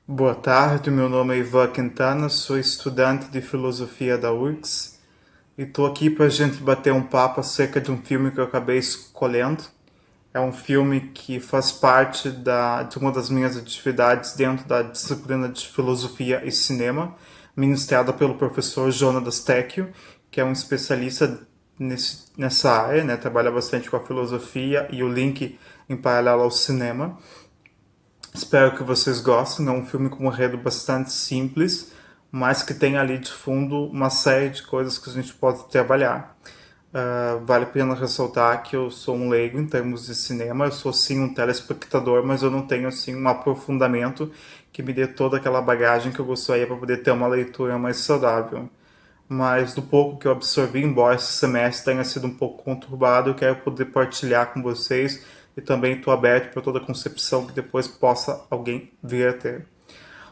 Boa tarde, meu nome é Ivan Quintana, sou estudante de filosofia da URGS e estou aqui para a gente bater um papo acerca de um filme que eu acabei escolhendo. É um filme que faz parte de uma das minhas atividades dentro da disciplina de filosofia e cinema, ministrada pelo professor Jonas Tecchio, que é um especialista nessa área, né? Trabalha bastante com a filosofia e o link em paralelo ao cinema. Espero que vocês gostem. É um filme com um enredo bastante simples, mas que tem ali de fundo uma série de coisas que a gente pode trabalhar. Vale a pena ressaltar que eu sou um leigo em termos de cinema. Eu sou sim um telespectador, mas eu não tenho assim um aprofundamento que me dê toda aquela bagagem que eu gostaria para poder ter uma leitura mais saudável. Mas do pouco que eu absorvi, embora esse semestre tenha sido um pouco conturbado, eu quero poder partilhar com vocês e também estou aberto para toda concepção que depois possa alguém vir a ter.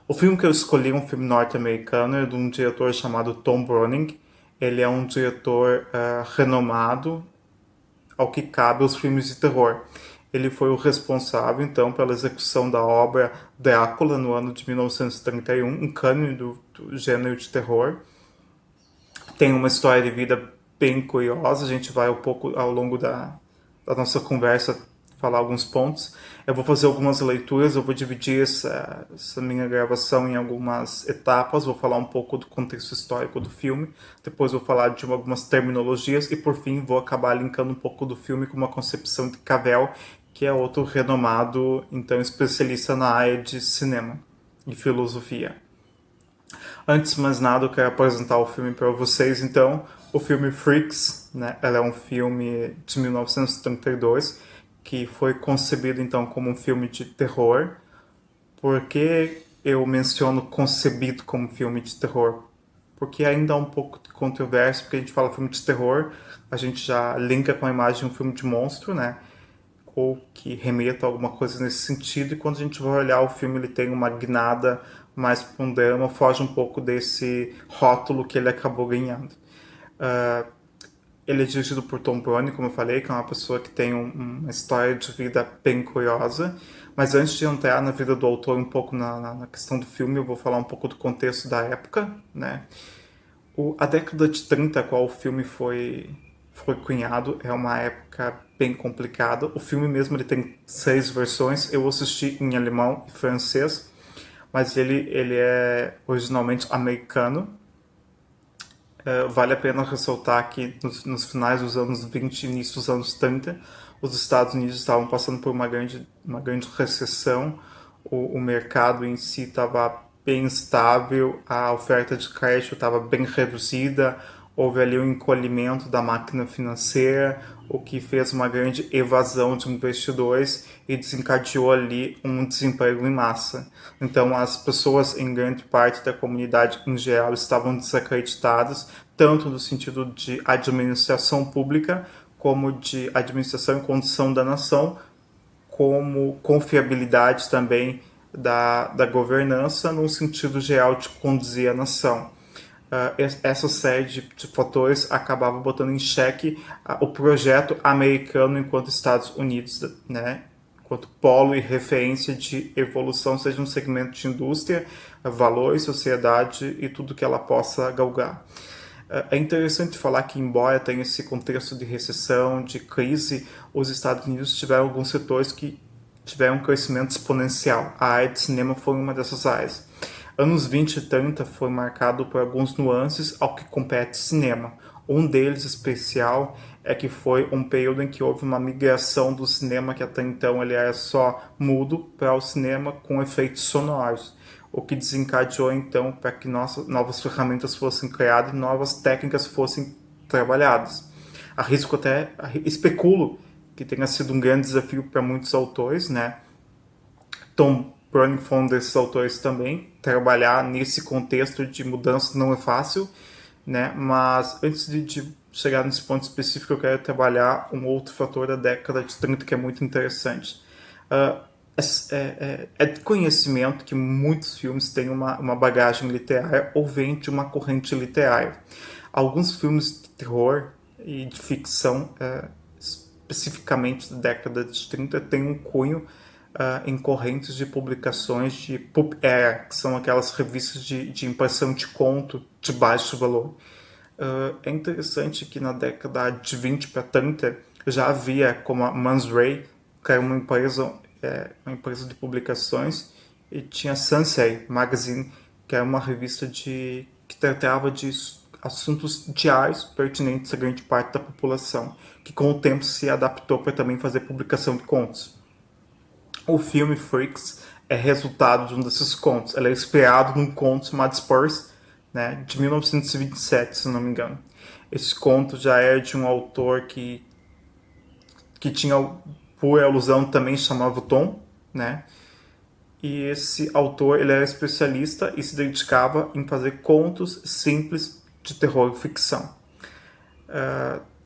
O filme que eu escolhi é um filme norte-americano, é de um diretor chamado Tom Browning. Ele é um diretor renomado ao que cabe os filmes de terror. Ele foi o responsável, então, pela execução da obra Drácula no ano de 1931, um cânone do gênero de terror. Tem uma história de vida bem curiosa. A gente vai um pouco ao longo da nossa conversa falar alguns pontos. Eu vou fazer algumas leituras, eu vou dividir essa minha gravação em algumas etapas, vou falar um pouco do contexto histórico do filme, depois vou falar de algumas terminologias e por fim vou acabar linkando um pouco do filme com uma concepção de Cavell, que é outro renomado, então, especialista na área de cinema e filosofia. Antes de mais nada, eu quero apresentar o filme para vocês. Então, o filme Freaks, né? Ela é um filme de 1932 que foi concebido então como um filme de terror. Por que eu menciono concebido como filme de terror? Porque ainda há um pouco de controvérsia, porque a gente fala filme de terror, a gente já linka com a imagem de um filme de monstro, né? Ou que remeta a alguma coisa nesse sentido, e quando a gente vai olhar o filme ele tem uma guinada mais para um drama, foge um pouco desse rótulo que ele acabou ganhando. Uh, Ele é dirigido por Tom Browning, como eu falei, que é uma pessoa que tem uma história de vida bem curiosa. Mas antes de entrar na vida do autor, um pouco na questão do filme, eu vou falar um pouco do contexto da época, né? A década de 30, a qual o filme foi cunhado, é uma época bem complicada. O filme mesmo ele tem 6 versões. Eu assisti em alemão e francês, mas ele é originalmente americano. Vale a pena ressaltar que nos finais dos anos 20 e início dos anos 30, os Estados Unidos estavam passando por uma grande recessão. O mercado em si estava bem instável, a oferta de crédito estava bem reduzida, houve ali um encolhimento da máquina financeira, o que fez uma grande evasão de investidores e desencadeou ali um desemprego em massa. Então, as pessoas, em grande parte da comunidade em geral, estavam desacreditadas, tanto no sentido de administração pública, como de administração e condução da nação, como confiabilidade também da governança, no sentido geral de conduzir a nação. Essa série de fatores acabava botando em xeque o projeto americano enquanto Estados Unidos, né? Enquanto polo e referência de evolução, seja no segmento de indústria, valores, sociedade e tudo que ela possa galgar. É interessante falar que, embora tenha esse contexto de recessão, de crise, os Estados Unidos tiveram alguns setores que tiveram um crescimento exponencial. A área de cinema foi uma dessas áreas. Anos 20 e 30 foi marcado por alguns nuances ao que compete cinema. Um deles especial é que foi um período em que houve uma migração do cinema, que até então ele era só mudo, para o cinema com efeitos sonoros, o que desencadeou então para que novas ferramentas fossem criadas e novas técnicas fossem trabalhadas. Arrisco até, especulo que tenha sido um grande desafio para muitos autores, né? Tom Browning foi um desses autores também. Trabalhar nesse contexto de mudança não é fácil, né? Mas antes de chegar nesse ponto específico, eu quero trabalhar um outro fator da década de 30 que é muito interessante. Uh, é de conhecimento que muitos filmes têm uma bagagem literária ou vêm de uma corrente literária. Alguns filmes de terror e de ficção, especificamente da década de 30, têm um cunho em correntes de publicações de Pulp Air, que são aquelas revistas de impressão de conto de baixo valor. É interessante que na década de 20 para 30 já havia como a Man Ray, que era uma empresa de publicações, e tinha Sansei Magazine, que era uma revista que tratava de assuntos diários pertinentes a grande parte da população, que com o tempo se adaptou para também fazer publicação de contos. O filme Freaks é resultado de um desses contos. Ele é inspirado num conto chamado Spurs, né, de 1927, se não me engano. Esse conto já é de um autor que tinha, por alusão, também chamava Tom, né? E esse autor, ele era especialista e se dedicava em fazer contos simples de terror e ficção.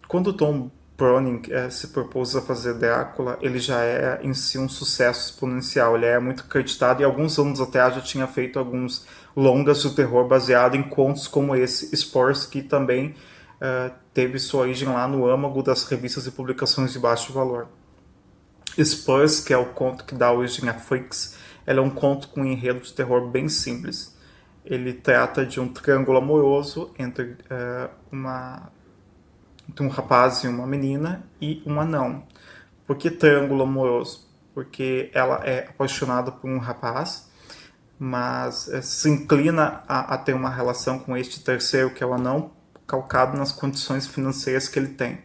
Quando Tom Browning se propôs a fazer Drácula, ele já é em si um sucesso exponencial. Ele é muito acreditado e alguns anos atrás já tinha feito alguns longas de terror baseado em contos como esse, Spores, que também teve sua origem lá no âmago das revistas e publicações de baixo valor. Spurs, que é o conto que dá origem a Freaks, ele é um conto com um enredo de terror bem simples. Ele trata de um triângulo amoroso entre um rapaz e uma menina e um anão. Por que triângulo amoroso? Porque ela é apaixonada por um rapaz, mas se inclina a ter uma relação com este terceiro, que é o anão, calcado nas condições financeiras que ele tem.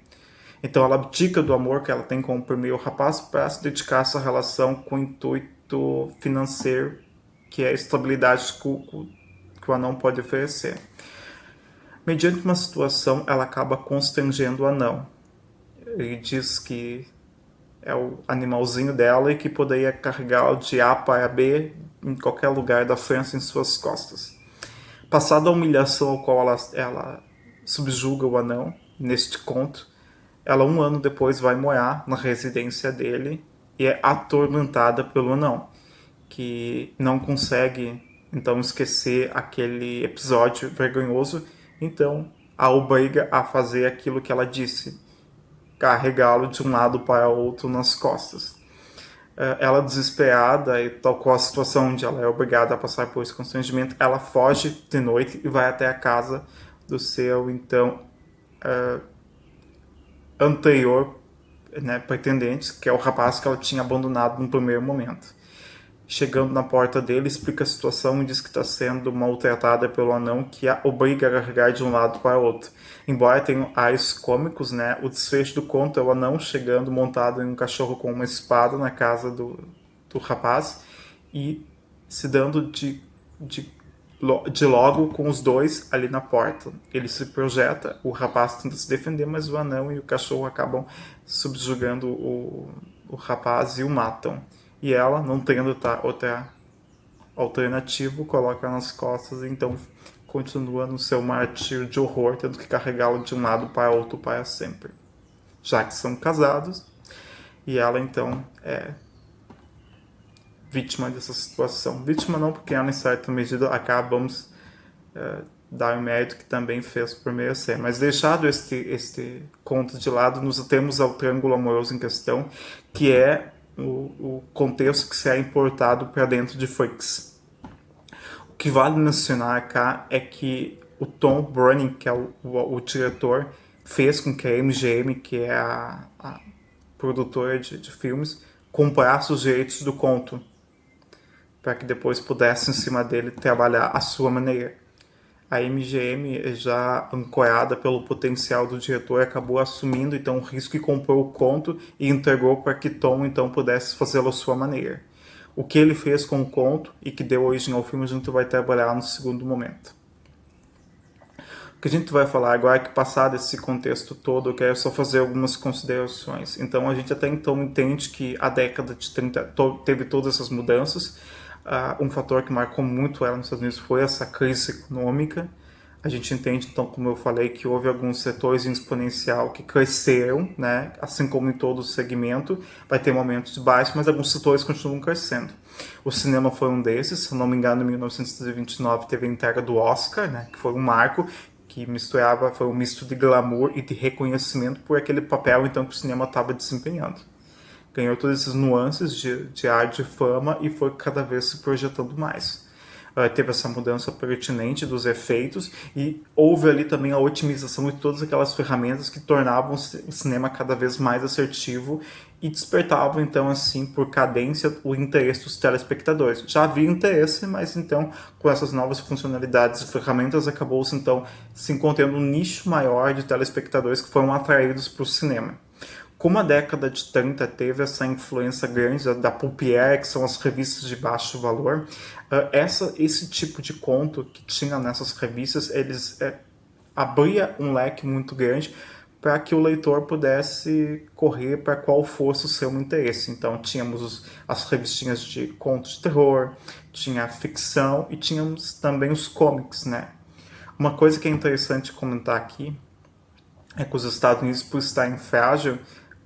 Então ela abdica do amor que ela tem com o primeiro rapaz para se dedicar a essa relação com o intuito financeiro, que é a estabilidade que o anão pode oferecer. Mediante uma situação, ela acaba constrangendo o anão. Ele diz que é o animalzinho dela e que poderia carregá-lo de A para B em qualquer lugar da França em suas costas. Passada a humilhação ao qual ela subjuga o anão, neste conto, ela 1 ano depois vai morar na residência dele e é atormentada pelo anão, que não consegue então esquecer aquele episódio vergonhoso, então a obriga a fazer aquilo que ela disse, carregá-lo de um lado para o outro nas costas. Ela desesperada, e tal qual a situação onde ela é obrigada a passar por esse constrangimento, ela foge de noite e vai até a casa do seu então anterior, né, pretendente, que é o rapaz que ela tinha abandonado no primeiro momento. Chegando na porta dele, explica a situação e diz que está sendo maltratada pelo anão, que a obriga a carregar de um lado para o outro. Embora tenham ares cômicos, né, o desfecho do conto é o anão chegando montado em um cachorro com uma espada na casa do rapaz e se dando de logo com os dois ali na porta. Ele se projeta, o rapaz tenta se defender, mas o anão e o cachorro acabam subjugando o rapaz e o matam. E ela, não tendo outra alternativa, coloca nas costas e então continua no seu martírio de horror, tendo que carregá-lo de um lado para outro para sempre. Já que são casados, e ela então é vítima dessa situação. Vítima não, porque ela em certa medida acabamos dar o mérito que também fez por merecer. Mas deixado este conto de lado, nos temos ao triângulo amoroso em questão, que é o contexto que será importado para dentro de Freaks. O que vale mencionar cá é que o Tom Browning, que é o diretor, fez com que a MGM, que é a produtora de filmes, comprasse os direitos do conto, para que depois pudesse, em cima dele, trabalhar à sua maneira. A MGM, já ancorada pelo potencial do diretor, acabou assumindo então o risco e comprou o conto e entregou para que Tom então pudesse fazê-lo à sua maneira. O que ele fez com o conto e que deu origem ao filme a gente vai trabalhar no segundo momento. O que a gente vai falar agora é que, passado esse contexto todo, eu quero só fazer algumas considerações. Então, a gente até então entende que a década de 30 teve todas essas mudanças. Um fator que marcou muito ela nos Estados Unidos foi essa crise econômica. A gente entende, então, como eu falei, que houve alguns setores em exponencial que cresceram, né? Assim como em todo o segmento, vai ter momentos de baixo, mas alguns setores continuam crescendo. O cinema foi um desses, se não me engano, em 1929 teve a entrega do Oscar, né? Que foi um marco que foi um misto de glamour e de reconhecimento por aquele papel então que o cinema estava desempenhando. ganhou todas essas nuances de arte e fama e foi cada vez se projetando mais. Teve essa mudança pertinente dos efeitos e houve ali também a otimização de todas aquelas ferramentas que tornavam o cinema cada vez mais assertivo e despertavam então assim por cadência o interesse dos telespectadores. Já havia interesse, mas então com essas novas funcionalidades e ferramentas acabou-se então se encontrando um nicho maior de telespectadores que foram atraídos para o cinema. Como a década de 30 teve essa influência grande da Pulpier, que são as revistas de baixo valor, esse tipo de conto que tinha nessas revistas, eles abria um leque muito grande para que o leitor pudesse correr para qual fosse o seu interesse. Então tínhamos as revistinhas de contos de terror, tinha a ficção e tínhamos também os comics, né? Uma coisa que é interessante comentar aqui é que os Estados Unidos, por estarem frágil,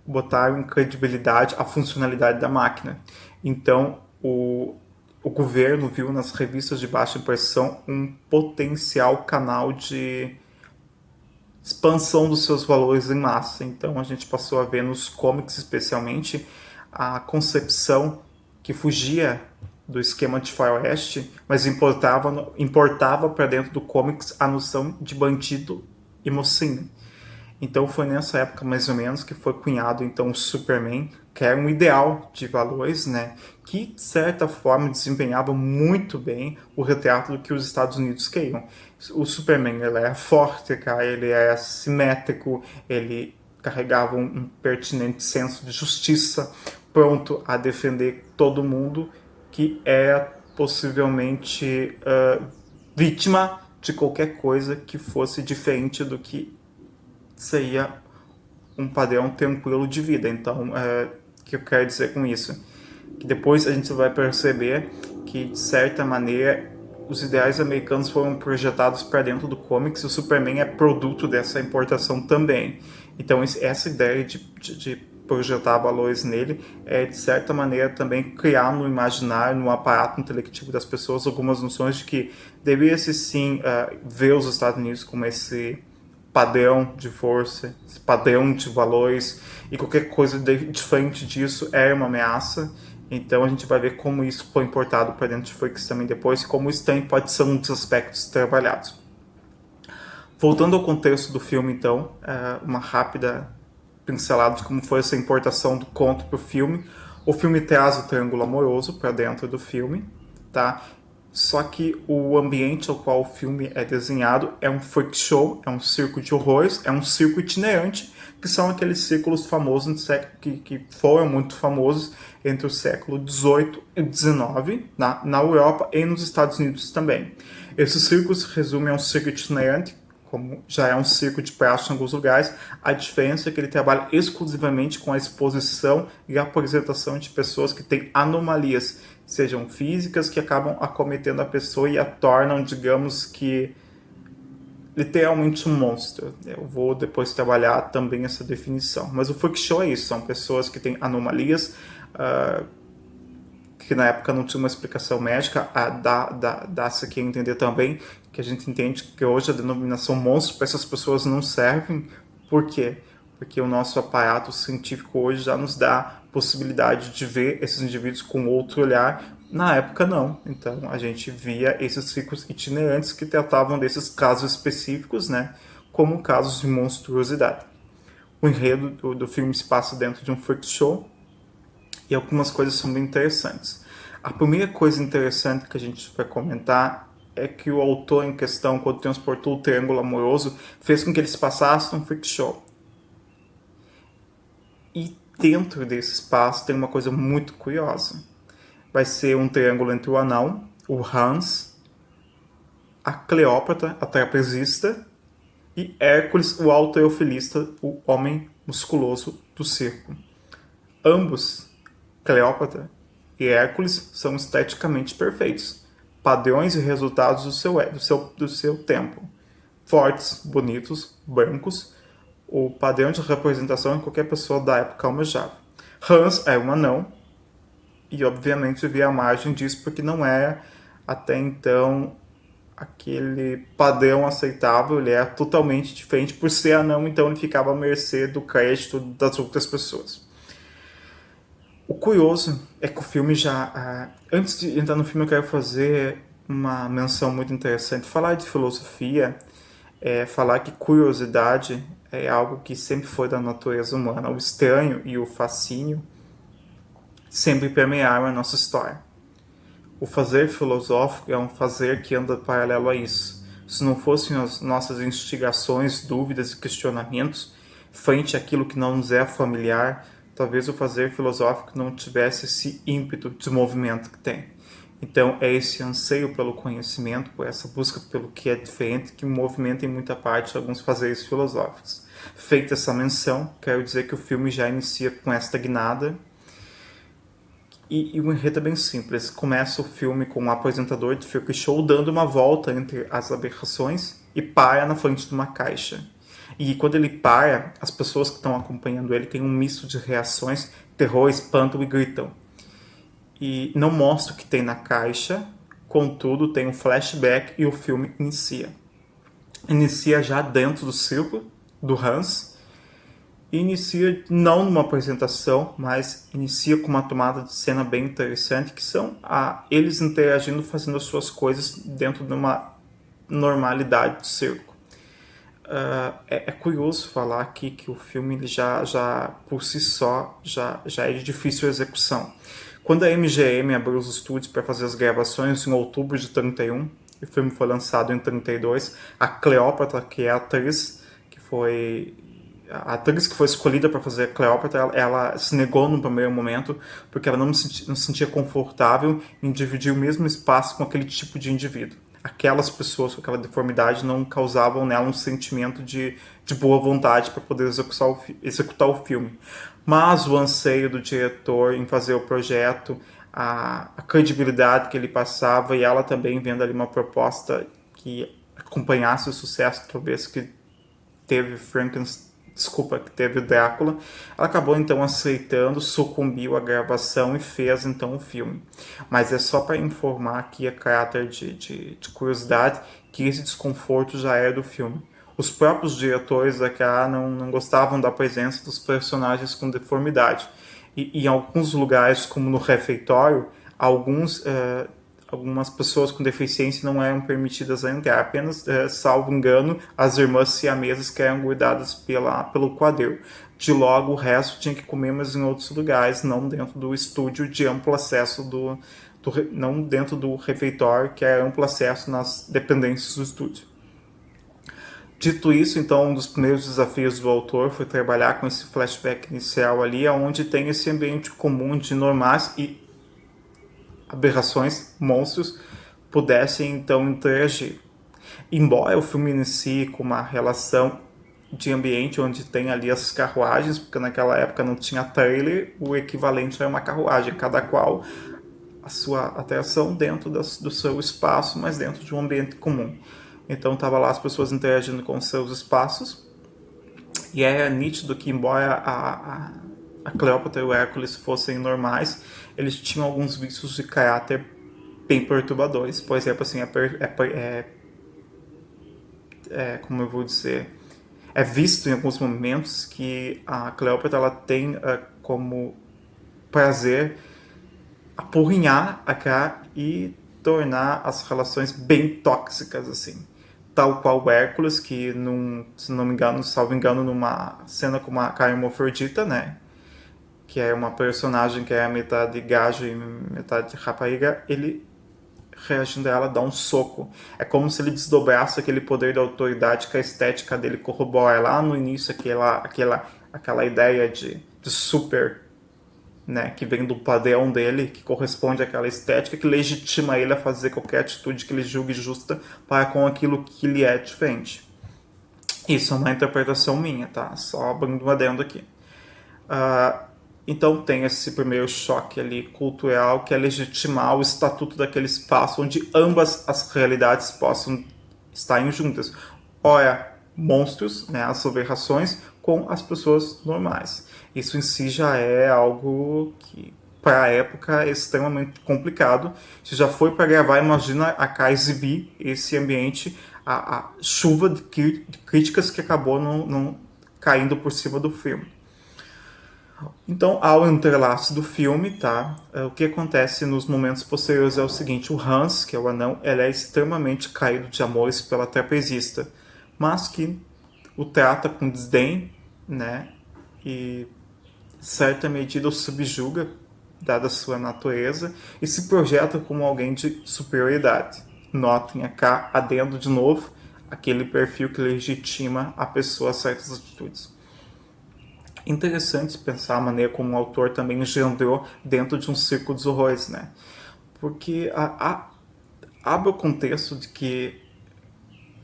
botaram em credibilidade a funcionalidade da máquina. Então, o governo viu nas revistas de baixa impressão um potencial canal de expansão dos seus valores em massa. Então, a gente passou a ver nos comics, especialmente, a concepção que fugia do esquema de faroeste, mas importava para dentro do comics a noção de bandido e mocinho. Então foi nessa época mais ou menos que foi cunhado então o Superman, que era um ideal de valores, né, que de certa forma desempenhava muito bem o retrato do que os Estados Unidos queriam. O Superman, ele era forte, cara, ele era simétrico, ele carregava um pertinente senso de justiça, pronto a defender todo mundo que era possivelmente vítima de qualquer coisa que fosse diferente do que seria um padrão tranquilo de vida. Então, o que eu quero dizer com isso? Que depois a gente vai perceber que, de certa maneira, os ideais americanos foram projetados para dentro do comics e o Superman é produto dessa importação também. Então, essa ideia de projetar valores nele é, de certa maneira, também criar no imaginário, no aparato intelectivo das pessoas, algumas noções de que deveria-se sim ver os Estados Unidos como esse padrão de força, esse padrão de valores, e qualquer coisa diferente disso é uma ameaça. Então a gente vai ver como isso foi importado para dentro de Freaks também depois, e como isso também pode ser um dos aspectos trabalhados. Voltando ao contexto do filme, então, uma rápida pincelada de como foi essa importação do conto para o filme. O filme traz o triângulo amoroso para dentro do filme, tá? Só que o ambiente ao qual o filme é desenhado é um freak show, é um circo de horrores, é um circo itinerante, que são aqueles círculos famosos que foram muito famosos entre o século XVIII e XIX, na Europa e nos Estados Unidos também. Esse circo se resume a um circo itinerante, como já é um circo de praxe em alguns lugares. A diferença é que ele trabalha exclusivamente com a exposição e a apresentação de pessoas que têm anomalias, sejam físicas, que acabam acometendo a pessoa e a tornam, digamos que, literalmente um monstro. Eu vou depois trabalhar também essa definição. Mas o freak show é isso, são pessoas que têm anomalias, que na época não tinha uma explicação médica, dá-se aqui a entender também, que a gente entende que hoje a denominação monstro para essas pessoas não serve. Por quê? Porque o nosso aparato científico hoje já nos dá possibilidade de ver esses indivíduos com outro olhar. Na época não, então a gente via esses ciclos itinerantes que tratavam desses casos específicos, né, como casos de monstruosidade. O enredo do filme se passa dentro de um freak show, e algumas coisas são bem interessantes. A primeira coisa interessante que a gente vai comentar é que o autor em questão, quando transportou o triângulo amoroso, fez com que eles passassem um freak show. E dentro desse espaço tem uma coisa muito curiosa. Vai ser um triângulo entre o anão, o Hans, a Cleópatra, a trapezista, e Hércules, o halterofilista, o homem musculoso do circo. Ambos, Cleópatra e Hércules, são esteticamente perfeitos, padrões e resultados do seu tempo. Fortes, bonitos, brancos, o padrão de representação em qualquer pessoa da época almejava. Hans é um anão, e obviamente via a margem disso porque não era até então aquele padrão aceitável, ele era totalmente diferente por ser anão, então ele ficava à mercê do crédito das outras pessoas. O curioso é que o filme já... antes de entrar no filme, eu quero fazer uma menção muito interessante. Falar de filosofia é falar que curiosidade é algo que sempre foi da natureza humana. O estranho e o fascínio sempre permearam a nossa história. O fazer filosófico é um fazer que anda paralelo a isso. Se não fossem as nossas instigações, dúvidas e questionamentos frente àquilo que não nos é familiar, talvez o fazer filosófico não tivesse esse ímpeto de movimento que tem. Então é esse anseio pelo conhecimento, por essa busca pelo que é diferente, que movimenta em muita parte alguns fazeres filosóficos. Feita essa menção, quero dizer que o filme já inicia com esta guinada. E o enredo é bem simples. Começa o filme com um apresentador de freak show dando uma volta entre as aberrações e para na frente de uma caixa. E quando ele para, as pessoas que estão acompanhando ele têm um misto de reações, terror, espanto e gritam. E não mostra o que tem na caixa, contudo tem um flashback e o filme inicia. Inicia já dentro do circo do Hans, e inicia não numa apresentação, mas inicia com uma tomada de cena bem interessante, que são eles interagindo, fazendo as suas coisas dentro de uma normalidade de circo. É curioso falar aqui que o filme ele já por si só já é de difícil execução. Quando a MGM abriu os estúdios para fazer as gravações em outubro de 31, o filme foi lançado em 32, a Cleópatra, que é a atriz que foi escolhida para fazer a Cleópatra, ela se negou no primeiro momento porque ela não se sentia confortável em dividir o mesmo espaço com aquele tipo de indivíduo. Aquelas pessoas com aquela deformidade não causavam nela um sentimento de boa vontade para poder executar o filme. Mas o anseio do diretor em fazer o projeto, a credibilidade que ele passava, e ela também vendo ali uma proposta que acompanhasse o sucesso talvez que teve que teve o Drácula, ela acabou então aceitando, sucumbiu à gravação e fez então o filme. Mas é só para informar aqui a caráter de curiosidade que esse desconforto já era do filme. Os próprios diretores da KA não gostavam da presença dos personagens com deformidade. E em alguns lugares, como no refeitório, algumas pessoas com deficiência não eram permitidas a entrar. Apenas, salvo engano, as irmãs siamesas que eram guardadas pelo quadril. De logo, o resto tinha que comer, mas em outros lugares, não dentro do estúdio de amplo acesso não dentro do refeitório, que era amplo acesso nas dependências do estúdio. Dito isso, então, um dos primeiros desafios do autor foi trabalhar com esse flashback inicial ali, onde tem esse ambiente comum de normais e aberrações, monstros, pudessem então interagir. Embora o filme inicie com uma relação de ambiente onde tem ali as carruagens, porque naquela época não tinha trailer, o equivalente era uma carruagem, cada qual a sua atração dentro do seu espaço, mas dentro de um ambiente comum. Então tava lá as pessoas interagindo com os seus espaços, e era nítido que embora a Cleópatra e o Hércules fossem normais, eles tinham alguns vícios de caráter bem perturbadores. Por exemplo, assim, como eu vou dizer, é visto em alguns momentos que a Cleópatra ela tem como prazer apurrinhar a cara e tornar as relações bem tóxicas, assim. Tal qual o Hércules, que, se não me engano, salvo engano, numa cena com uma Carimofordita, né? Que é uma personagem que é metade gajo e metade rapariga, ele, reagindo a ela, dá um soco. É como se ele desdobrasse aquele poder da autoridade que a estética dele corrobora. Lá no início, aquela ideia de super, né, que vem do padrão dele, que corresponde àquela estética, que legitima ele a fazer qualquer atitude que ele julgue justa para com aquilo que lhe é diferente. Isso é uma interpretação minha, tá? Só abrindo um adendo aqui. Então tem esse primeiro choque ali cultural, que é legitimar o estatuto daquele espaço onde ambas as realidades possam estarem juntas. Ora, monstros, né, as aberrações, com as pessoas normais. Isso em si já é algo que, para a época, é extremamente complicado. Se já foi para gravar, imagina a Kai exibir esse ambiente, a chuva de críticas que acabou não caindo por cima do filme. Então, ao entrelaço do filme, tá? O que acontece nos momentos posteriores é o seguinte: o Hans, que é o anão, ele é extremamente caído de amores pela trapezista, mas que o trata com desdém, né? E, em certa medida, o subjuga, dada a sua natureza, e se projeta como alguém de superioridade. Notem cá, adendo de novo, aquele perfil que legitima a pessoa a certas atitudes. Interessante pensar a maneira como o autor também engendrou dentro de um circo dos horrores, né? Porque abre o contexto de que,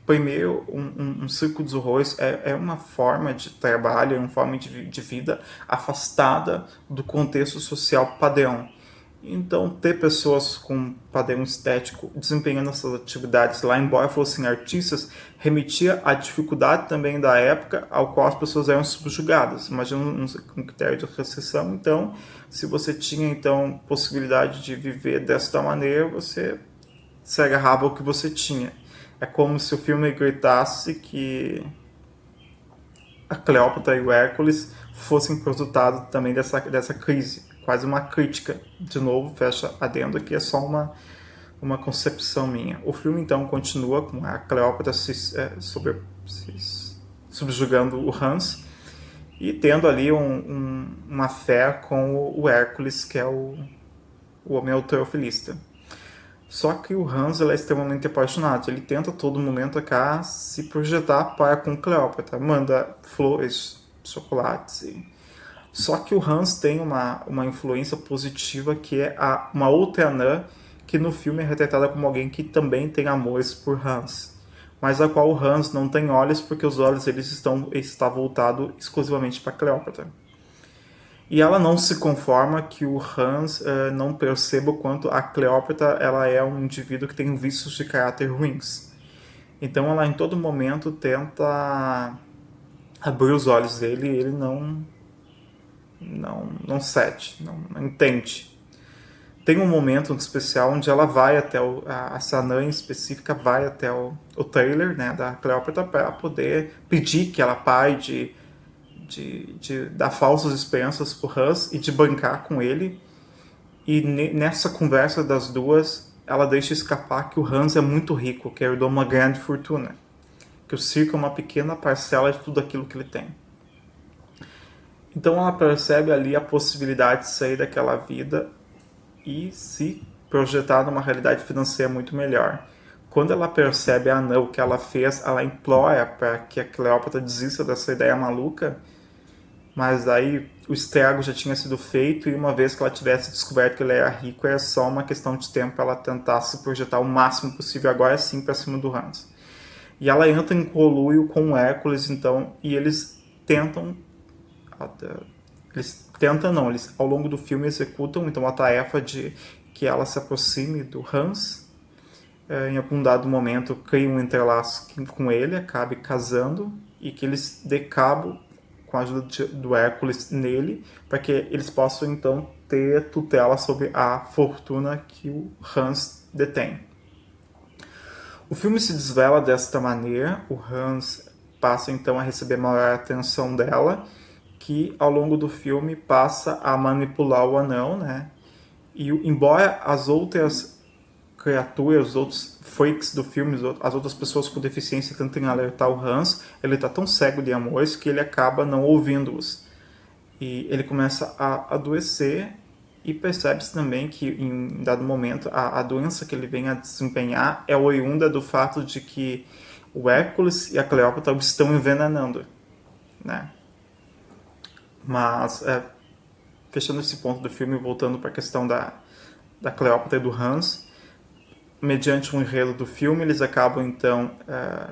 primeiro, um circo dos horrores é uma forma de trabalho, é uma forma de vida afastada do contexto social padrão. Então, ter pessoas com padrão estético desempenhando essas atividades lá, embora fossem artistas, remetia à dificuldade também da época ao qual as pessoas eram subjugadas. Imagina um critério de recessão. Então, se você tinha então possibilidade de viver desta maneira, você se agarrava ao que você tinha. É como se o filme gritasse que a Cleópatra e o Hércules fossem resultado também dessa crise. Quase uma crítica. De novo, fecha adendo, que é só uma concepção minha. O filme, então, continua com a Cleópatra subjugando o Hans e tendo ali uma fé com o Hércules, que é o homem alterofilista. Só que o Hans é extremamente apaixonado. Ele tenta a todo momento cá se projetar para com Cleópatra. Manda flores, chocolates. Só que o Hans tem uma influência positiva que é uma outra anã que no filme é retratada como alguém que também tem amores por Hans. Mas a qual o Hans não tem olhos porque os olhos eles está voltado exclusivamente para Cleópatra. E ela não se conforma que o Hans não perceba o quanto a Cleópatra ela é um indivíduo que tem vícios de caráter ruins. Então ela em todo momento tenta abrir os olhos dele e ele não cede, não entende. Tem um momento especial onde ela vai até a Sanã em específica vai até o trailer, né, da Cleópatra para poder pedir que ela pare de dar falsas esperanças pro Hans e de bancar com ele. E nessa conversa das duas, ela deixa escapar que o Hans é muito rico, que herdou uma grande fortuna, que o circo é uma pequena parcela de tudo aquilo que ele tem. Então ela percebe ali a possibilidade de sair daquela vida e se projetar numa realidade financeira muito melhor. Quando ela percebe o que ela fez, ela implora para que a Cleópatra desista dessa ideia maluca, mas aí o estrago já tinha sido feito e uma vez que ela tivesse descoberto que ele era rico, era só uma questão de tempo para ela tentar se projetar o máximo possível agora sim para cima do Hans. E ela entra em conluio com o Hércules, então, e eles tentam eles ao longo do filme executam então a tarefa de que ela se aproxime do Hans. Em algum dado momento criam um entrelaço com ele, acabe casando e que eles dê cabo com a ajuda do Hércules nele, para que eles possam então ter tutela sobre a fortuna que o Hans detém. O filme se desvela desta maneira, o Hans passa então a receber maior atenção dela, que ao longo do filme passa a manipular o anão, né? E embora as outras criaturas, os outros freaks do filme, as outras pessoas com deficiência tentem alertar o Hans, ele está tão cego de amores que ele acaba não ouvindo-os. E ele começa a adoecer e percebe-se também que em dado momento a doença que ele vem a desempenhar é oriunda do fato de que o Hércules e a Cleópatra estão envenenando, né? Mas, fechando esse ponto do filme, voltando para a questão da Cleópatra e do Hans, mediante um enredo do filme, eles acabam então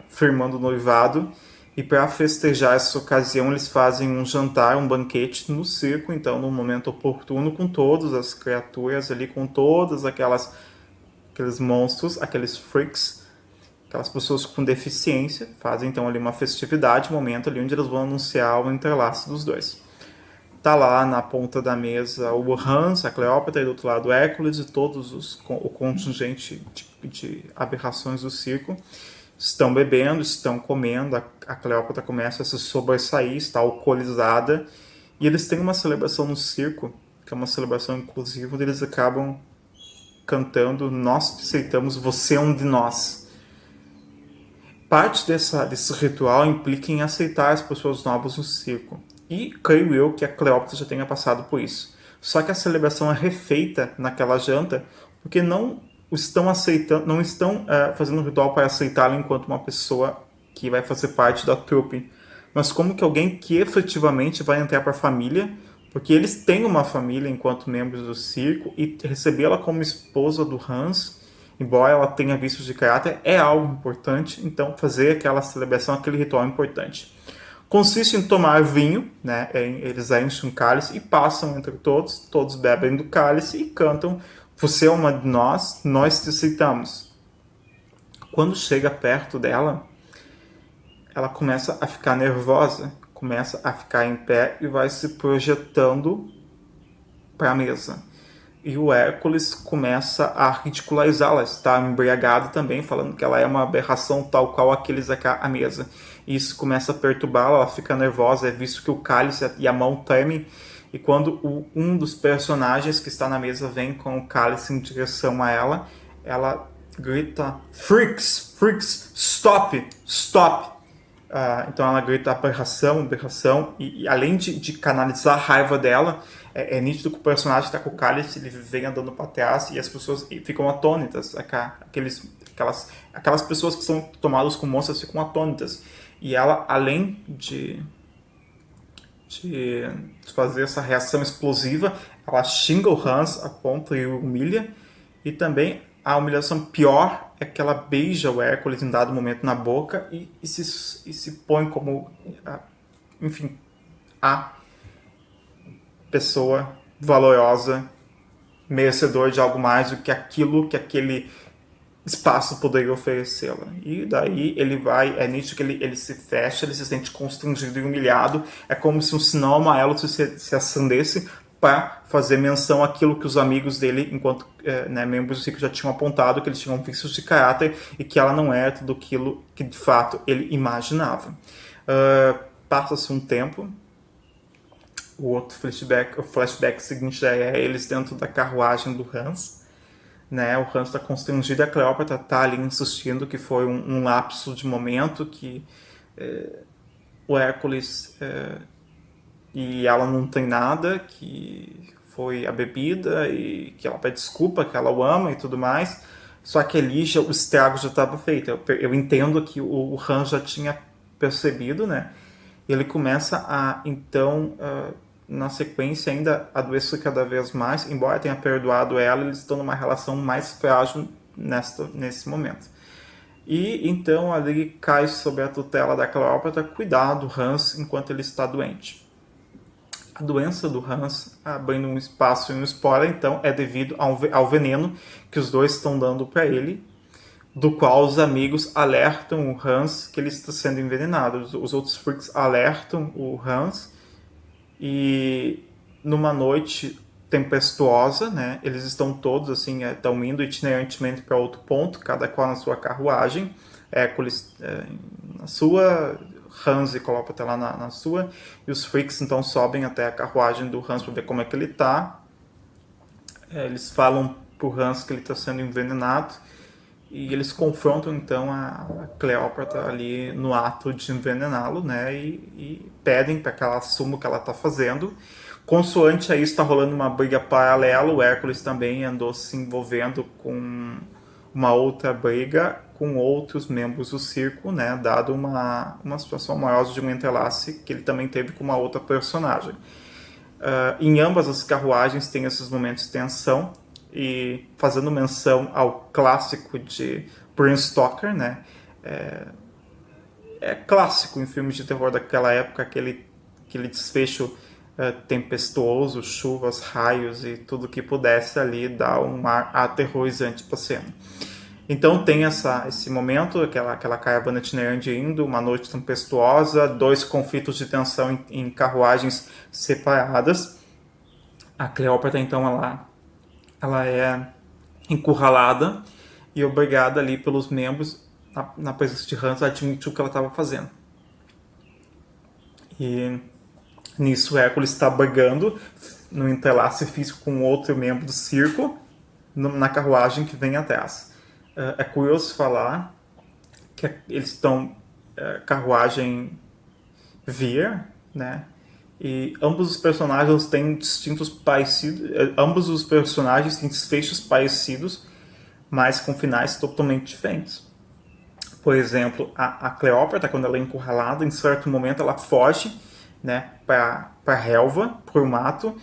firmando o noivado e para festejar essa ocasião eles fazem um jantar, um banquete no circo, então num momento oportuno com todas as criaturas ali, com todas aqueles monstros, aqueles freaks, aquelas pessoas com deficiência, fazem então ali uma festividade, um momento ali onde eles vão anunciar o entrelaço dos dois. Tá lá na ponta da mesa o Hans, a Cleópatra, e do outro lado o Hércules e todos o contingente de aberrações do circo estão bebendo, estão comendo, a Cleópatra começa a se sobressair, está alcoolizada E eles têm uma celebração no circo, que é uma celebração inclusiva, onde eles acabam cantando "Nós te aceitamos, você é um de nós". Parte desse ritual implica em aceitar as pessoas novas no circo. E creio eu que a Cleópatra já tenha passado por isso. Só que a celebração é refeita naquela janta porque não estão aceitando, não estão fazendo um ritual para aceitá-la enquanto uma pessoa que vai fazer parte da trupe, mas como que alguém que efetivamente vai entrar para a família, porque eles têm uma família enquanto membros do circo, e recebê-la como esposa do Hans, embora ela tenha vícios de caráter, é algo importante. Então fazer aquela celebração, aquele ritual é importante. Consiste em tomar vinho, né? Eles enchem um cálice e passam entre todos, todos bebem do cálice e cantam "Você é uma de nós, nós te aceitamos". Quando chega perto dela, ela começa a ficar nervosa, começa a ficar em pé e vai se projetando para a mesa. E o Hércules começa a ridicularizá-la, está embriagado também, falando que ela é uma aberração tal qual aqueles aqui à mesa. E isso começa a perturbá-la, ela fica nervosa, é visto que o cálice e a mão tremem, e quando um dos personagens que está na mesa vem com o cálice em direção a ela, ela grita "Freaks! Freaks! Stop! Stop!". Então ela grita aberração, aberração, e além de canalizar a raiva dela, é nítido que o personagem está com o cálice, ele vem andando para trás e as pessoas ficam atônitas. Aquelas pessoas que são tomadas com monstros ficam atônitas. E ela, além de fazer essa reação explosiva, ela xinga o Hans, aponta e o humilha. E também a humilhação pior é que ela beija o Hércules em dado momento na boca e se põe como, enfim, a pessoa valorosa, merecedor de algo mais do que aquilo que aquele espaço poderia oferecê-la. E daí ele vai, é nítido que ele se fecha, ele se sente constrangido e humilhado, é como se um sinal amarelo se acendesse para fazer menção àquilo que os amigos dele, enquanto membros do ciclo, já tinham apontado, que eles tinham vícios de caráter e que ela não era tudo aquilo que de fato ele imaginava. Passa-se um tempo, o flashback seguinte já é eles dentro da carruagem do Hans, né? O Hans está constrangido e a Cleópatra está ali insistindo que foi um lapso de momento, que o Hércules e ela não tem nada, que foi a bebida e que ela pede desculpa, que ela o ama e tudo mais. Só que ali o estrago já estava feito. Eu entendo que o Hans já tinha percebido, né? E ele começa a, então, na sequência, ainda adoecer cada vez mais. Embora tenha perdoado ela, eles estão numa relação mais frágil nesse momento. E então ali cai sobre a tutela da Cleópatra cuidar do Hans enquanto ele está doente. A doença do Hans, abrindo um espaço e um spoiler, então, é devido ao veneno que os dois estão dando para ele, do qual os amigos alertam o Hans que ele está sendo envenenado. Os outros freaks alertam o Hans e numa noite tempestuosa, né, eles estão todos assim, estão indo itinerantemente para outro ponto, cada qual na sua carruagem, Hércules na sua, Hans e Cleópatra lá na sua, e os freaks então sobem até a carruagem do Hans para ver como é que ele está. Eles falam pro Hans que ele está sendo envenenado e eles confrontam então a Cleópatra ali no ato de envenená-lo, né, e pedem para que ela assuma o que ela está fazendo. Consoante a isso, está rolando uma briga paralela. O Hércules também andou se envolvendo com uma outra briga com outros membros do circo, né, dado uma situação amorosa de um entrelace que ele também teve com uma outra personagem. Em ambas as carruagens tem esses momentos de tensão, e fazendo menção ao clássico de Bram Stoker, né, é clássico em filmes de terror daquela época, aquele desfecho tempestuoso, chuvas, raios e tudo que pudesse ali dar um ar aterrorizante para a cena. Então tem esse momento, aquela caravana itinerante indo, uma noite tempestuosa, dois conflitos de tensão em carruagens separadas. A Cleópatra, então, ela é encurralada e obrigada ali pelos membros, na presença de Hans, a admitir o que ela estava fazendo. E Nisso, Hércules está brigando no entrelace físico com outro membro do circo na carruagem que vem atrás. É curioso falar que eles estão carruagem via, né? E ambos os personagens têm distintos parecidos, ambos os personagens têm desfechos parecidos, mas com finais totalmente diferentes. Por exemplo, a Cleópatra, quando ela é encurralada, em certo momento ela foge, né, para a relva, para o mato,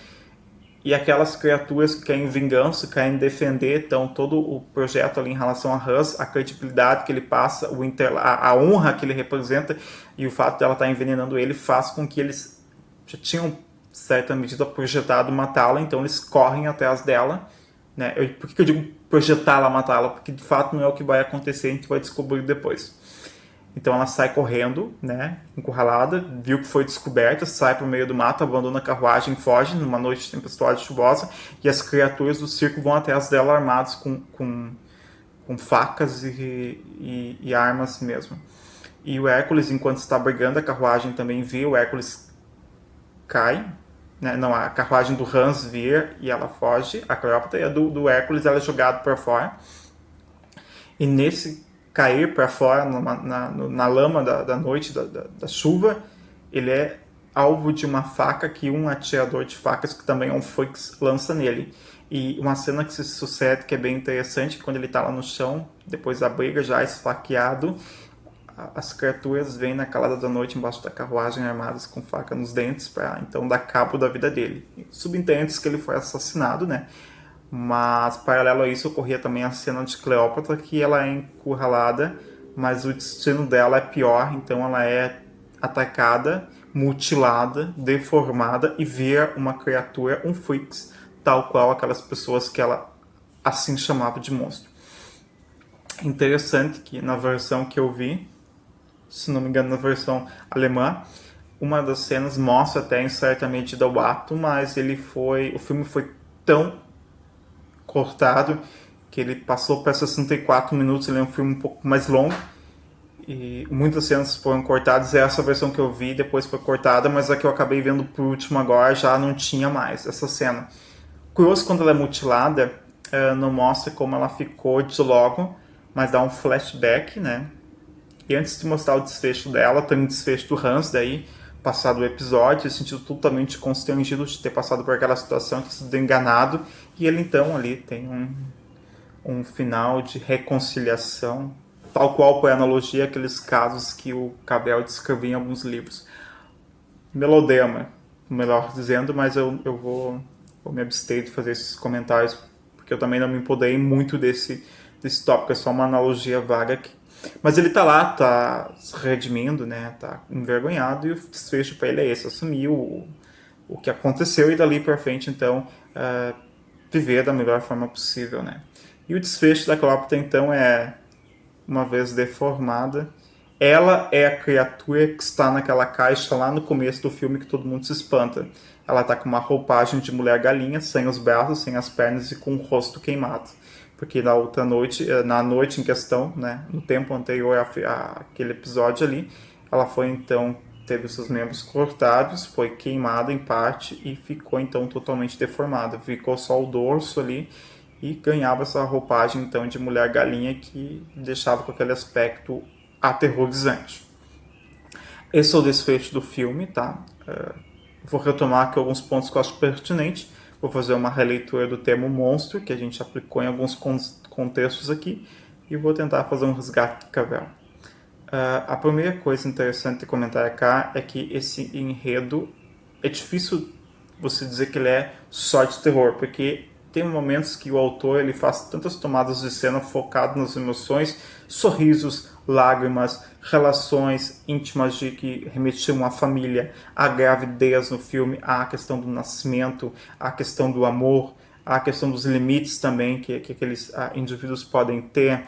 e aquelas criaturas que querem vingança, querem defender, então todo o projeto ali em relação a Hus, a credibilidade que ele passa, a honra que ele representa e o fato de ela estar envenenando ele faz com que eles já tinham, em certa medida, projetado matá-la, então eles correm atrás dela. Né? Por que eu digo projetá-la, matá-la? Porque de fato não é o que vai acontecer, a gente vai descobrir depois. Então ela sai correndo, né, encurralada, viu que foi descoberta, sai para o meio do mato, abandona a carruagem, foge numa noite tempestuosa e chuvosa, e as criaturas do circo vão atrás dela armados com facas e armas mesmo. E o Hércules, enquanto está brigando, a carruagem também vê, o Hércules cai, né? Não, a carruagem do Hans vira e ela foge, a Cleópatra, e a do Hércules ela é jogada para fora. E nesse cair para fora na lama da noite, da chuva, ele é alvo de uma faca que um atirador de facas, que também é um Fux, lança nele. E uma cena que se sucede, que é bem interessante, quando ele está lá no chão, depois da briga, já esfaqueado, as criaturas vêm na calada da noite embaixo da carruagem armadas com faca nos dentes para então dar cabo da vida dele. Subentende-se que ele foi assassinado, né? Mas, paralelo a isso, ocorria também a cena de Cleópatra, que ela é encurralada, mas o destino dela é pior, então ela é atacada, mutilada, deformada e vira uma criatura, um Fix, tal qual aquelas pessoas que ela assim chamava de monstro. Interessante que na versão que eu vi, se não me engano na versão alemã, uma das cenas mostra até em certa medida o ato, mas o filme foi tão cortado que ele passou para 64 minutos, ele é um filme um pouco mais longo e muitas cenas foram cortadas, essa versão que eu vi depois foi cortada, mas a que eu acabei vendo por último agora já não tinha mais essa cena. Curioso, quando ela é mutilada, não mostra como ela ficou de logo, mas dá um flashback, né? E antes de mostrar o desfecho dela, tem o desfecho do Hans, daí, passado o episódio, se sentiu totalmente constrangido de ter passado por aquela situação, ter sido enganado, e ele então ali tem um final de reconciliação, tal qual por analogia aqueles casos que o Cabel descrevia em alguns livros. Melodrama, melhor dizendo, mas eu vou me abster de fazer esses comentários, porque eu também não me empoderei muito desse tópico, é só uma analogia vaga aqui. Mas ele tá lá, tá se redimindo, né? Tá envergonhado, e o desfecho para ele é esse: assumir o que aconteceu e dali para frente, então, viver da melhor forma possível, né? E o desfecho da Cleópatra, então, é, uma vez deformada, ela é a criatura que está naquela caixa lá no começo do filme que todo mundo se espanta. Ela tá com uma roupagem de mulher galinha, sem os braços, sem as pernas e com o rosto queimado. Porque na outra noite, na noite em questão, né, no tempo anterior àquele episódio ali, ela foi então, teve seus membros cortados, foi queimada em parte e ficou então totalmente deformada. Ficou só o dorso ali e ganhava essa roupagem então de mulher galinha que deixava com aquele aspecto aterrorizante. Esse é o desfecho do filme, tá? Vou retomar aqui alguns pontos que eu acho pertinentes. Vou fazer uma releitura do termo monstro, que a gente aplicou em alguns contextos aqui, e vou tentar fazer um resgate de Cabel. A primeira coisa interessante de comentar cá é que esse enredo é difícil você dizer que ele é só de terror, porque tem momentos que o autor ele faz tantas tomadas de cena focado nas emoções, sorrisos, lágrimas, relações íntimas que remetiam à família, à gravidez no filme, à questão do nascimento, à questão do amor, à questão dos limites também que aqueles indivíduos podem ter,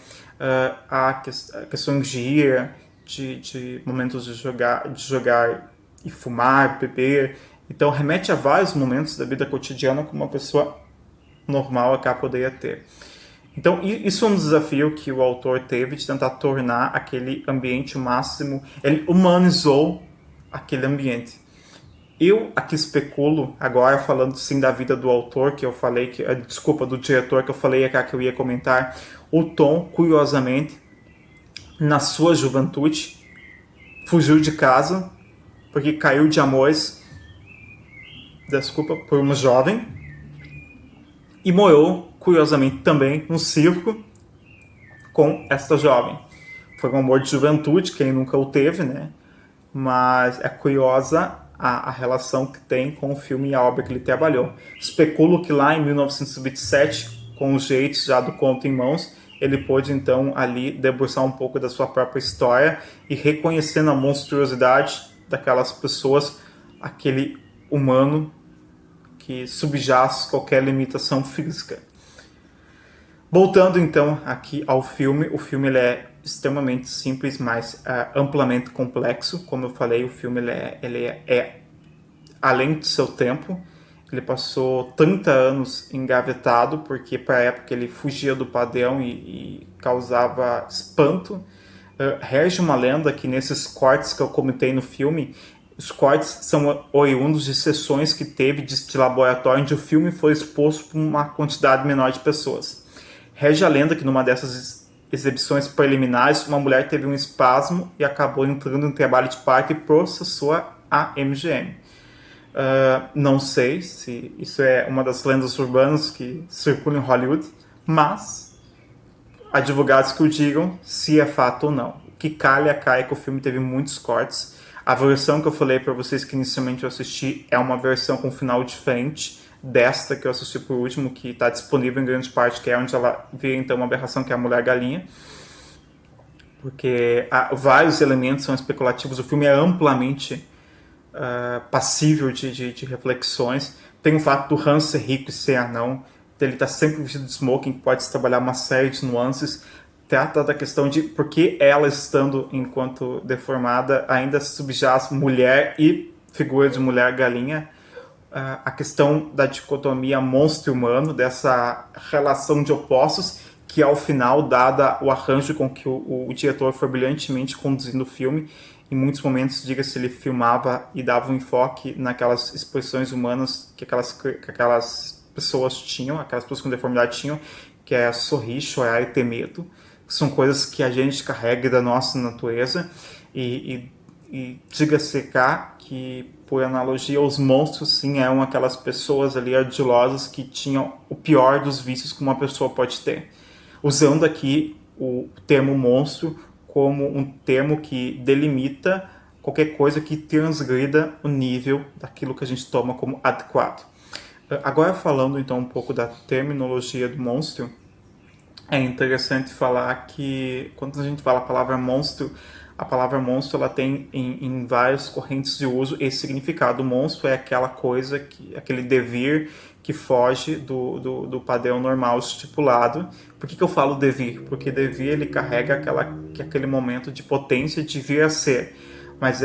à questão de ira, de momentos de jogar e fumar, beber. Então remete a vários momentos da vida cotidiana como uma pessoa normal acá poderia ter. Então, isso é um desafio que o autor teve de tentar tornar aquele ambiente o máximo. Ele humanizou aquele ambiente. Eu aqui especulo, agora falando sim da vida do autor, que eu falei, desculpa, do diretor, que eu falei que eu ia comentar, o Tom, curiosamente, na sua juventude, fugiu de casa, porque caiu de amores, desculpa, por uma jovem, e morou, curiosamente, também no circo com esta jovem. Foi um amor de juventude, quem nunca o teve, né? Mas é curiosa a relação que tem com o filme e a obra que ele trabalhou. Especulo que lá em 1927, com os direitos já do conto em mãos, ele pôde então ali debruçar um pouco da sua própria história e reconhecendo a monstruosidade daquelas pessoas, aquele humano que subjaz qualquer limitação física. Voltando então aqui ao filme, o filme ele é extremamente simples, mas amplamente complexo. Como eu falei, o filme ele é além do seu tempo. Ele passou 30 anos engavetado, porque para a época ele fugia do padrão e causava espanto. Rege uma lenda que nesses cortes que eu comentei no filme, os cortes são oriundos de sessões que teve de laboratório, onde o filme foi exposto para uma quantidade menor de pessoas. Rege a lenda que numa dessas exibições preliminares, uma mulher teve um espasmo e acabou entrando em trabalho de parto e processou a MGM. Não sei se isso é uma das lendas urbanas que circulam em Hollywood, mas advogados que o digam se é fato ou não. O que calha cai é que o filme teve muitos cortes. A versão que eu falei para vocês que inicialmente eu assisti é uma versão com final diferente desta que eu assisti por último, que está disponível em grande parte, que é onde ela vê então uma aberração que é a mulher galinha, porque vários elementos são especulativos. O filme é amplamente passível de reflexões. Tem o fato do Hans ser rico e ser anão, ele está sempre vestido de smoking, pode trabalhar uma série de nuances. Trata da questão de por que ela, estando enquanto deformada, ainda subjaz mulher e figura de mulher galinha. A questão da dicotomia monstro-humano, dessa relação de opostos, que ao final, dada o arranjo com que o diretor foi brilhantemente conduzindo o filme, em muitos momentos, diga-se, ele filmava e dava um enfoque naquelas expressões humanas que aquelas pessoas tinham, aquelas pessoas com deformidade tinham, que é sorrir, chorar e ter medo, que são coisas que a gente carrega da nossa natureza, e diga-se cá que, por analogia, os monstros sim eram aquelas pessoas ali ardilosas que tinham o pior dos vícios que uma pessoa pode ter. Usando aqui o termo monstro como um termo que delimita qualquer coisa que transgrida o nível daquilo que a gente toma como adequado. Agora falando então um pouco da terminologia do monstro, é interessante falar que quando a gente fala a palavra monstro ela tem em várias correntes de uso esse significado. O monstro é aquela coisa, aquele devir que foge do padrão normal estipulado. Por que eu falo devir? Porque devir ele carrega aquele momento de potência de vir a ser. Mas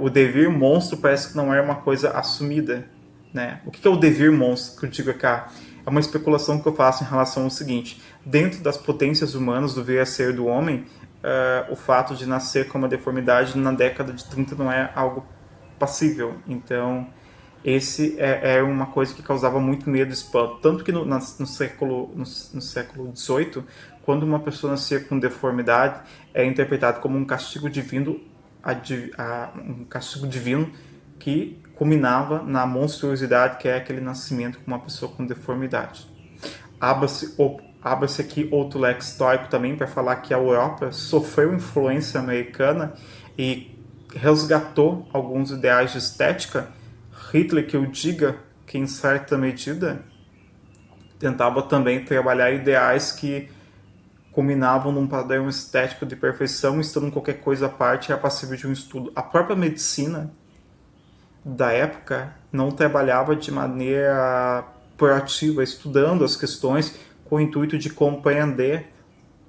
o devir monstro parece que não é uma coisa assumida, né? O que é o devir monstro que eu digo cá? É uma especulação que eu faço em relação ao seguinte: dentro das potências humanas do vir a ser do homem, o fato de nascer com uma deformidade na década de 30 não é algo passível. Então, esse é uma coisa que causava muito medo e espanto. Tanto que no século XVIII, quando uma pessoa nascia com deformidade, é interpretado como um castigo divino, um castigo divino que culminava na monstruosidade que é aquele nascimento com uma pessoa com deformidade. Abre-se aqui outro leque histórico também para falar que a Europa sofreu influência americana e resgatou alguns ideais de estética. Hitler, que eu diga, que em certa medida tentava também trabalhar ideais que culminavam num padrão estético de perfeição, estando qualquer coisa à parte era passível de um estudo. A própria medicina da época não trabalhava de maneira proativa, estudando as questões com o intuito de compreender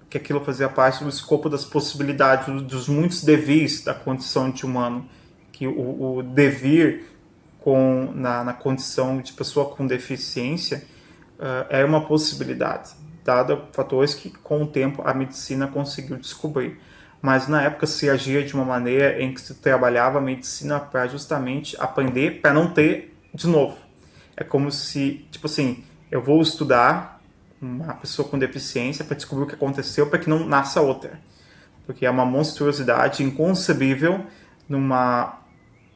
que aquilo fazia parte do escopo das possibilidades, dos muitos devires da condição de humano, que o devir na condição de pessoa com deficiência é uma possibilidade, dado fatores que com o tempo a medicina conseguiu descobrir. mas na época se agia de uma maneira em que se trabalhava a medicina para justamente aprender para não ter de novo. É como se, tipo assim, eu vou estudar uma pessoa com deficiência para descobrir o que aconteceu para que não nasça outra. Porque é uma monstruosidade inconcebível numa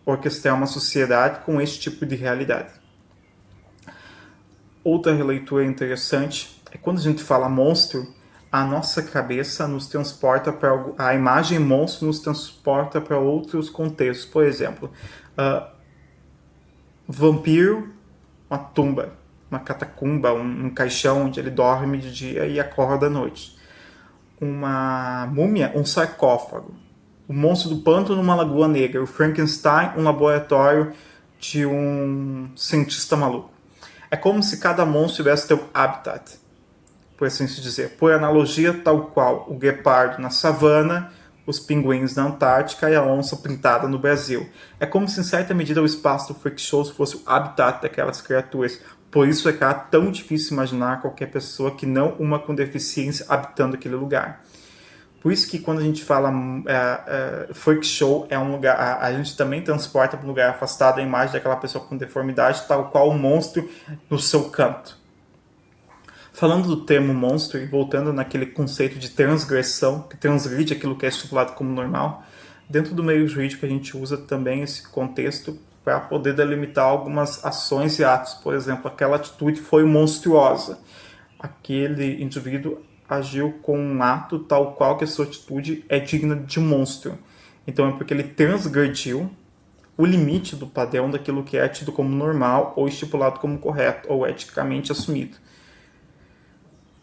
orquestrar uma sociedade com esse tipo de realidade. Outra releitura interessante é quando a gente fala monstro, a nossa cabeça nos transporta para a imagem monstro nos transporta para outros contextos. Por exemplo, vampiro, uma tumba, uma catacumba, um caixão onde ele dorme de dia e acorda à noite. Uma múmia, um sarcófago. O monstro do pântano, uma lagoa negra. O Frankenstein, um laboratório de um cientista maluco. É como se cada monstro tivesse seu habitat, por assim se dizer. Por analogia, tal qual o guepardo na savana, os pinguins na Antártica e a onça pintada no Brasil. É como se, em certa medida, o espaço do Freak Show fosse o habitat daquelas criaturas. Por isso é que é tão difícil imaginar qualquer pessoa que não uma com deficiência habitando aquele lugar. Por isso que quando a gente fala Freak Show, é um lugar, a gente também transporta para um lugar afastado a imagem daquela pessoa com deformidade, tal qual o monstro no seu canto. Falando do termo monstro e voltando naquele conceito de transgressão, que transgride aquilo que é estipulado como normal, dentro do meio jurídico a gente usa também esse contexto para poder delimitar algumas ações e atos. Por exemplo, aquela atitude foi monstruosa. Aquele indivíduo agiu com um ato tal qual que a sua atitude é digna de monstro. Então é porque ele transgrediu o limite do padrão daquilo que é tido como normal ou estipulado como correto ou eticamente assumido.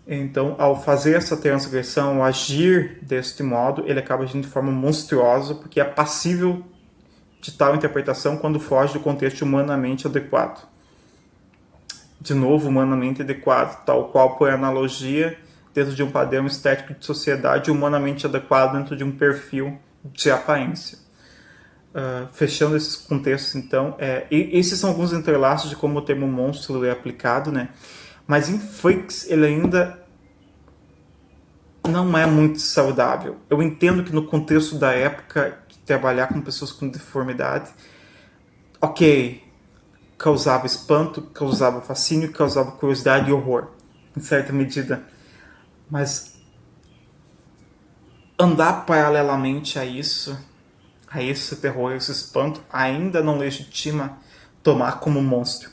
Então, ao fazer essa transgressão, ao agir deste modo, ele acaba agindo de forma monstruosa, porque é passível de tal interpretação quando foge do contexto humanamente adequado. De novo, humanamente adequado, tal qual por analogia, dentro de um padrão estético de sociedade humanamente adequado dentro de um perfil de aparência. Fechando esses contextos, então, esses são alguns entrelaços de como o termo monstro é aplicado, né? Mas em freaks ele ainda não é muito saudável. Eu entendo que no contexto da época, de trabalhar com pessoas com deformidade, ok, causava espanto, causava fascínio, causava curiosidade e horror, em certa medida. Mas andar paralelamente a isso, a esse terror, a esse espanto, ainda não legitima tomar como monstro.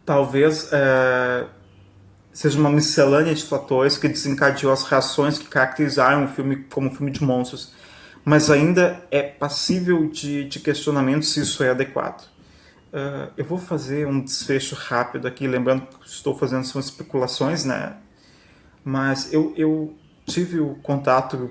Talvez seja uma miscelânea de fatores que desencadeou as reações que caracterizaram o filme como um filme de monstros, mas ainda é passível de questionamento se isso é adequado. Eu vou fazer um desfecho rápido aqui, lembrando que estou fazendo são especulações, né? Mas eu tive o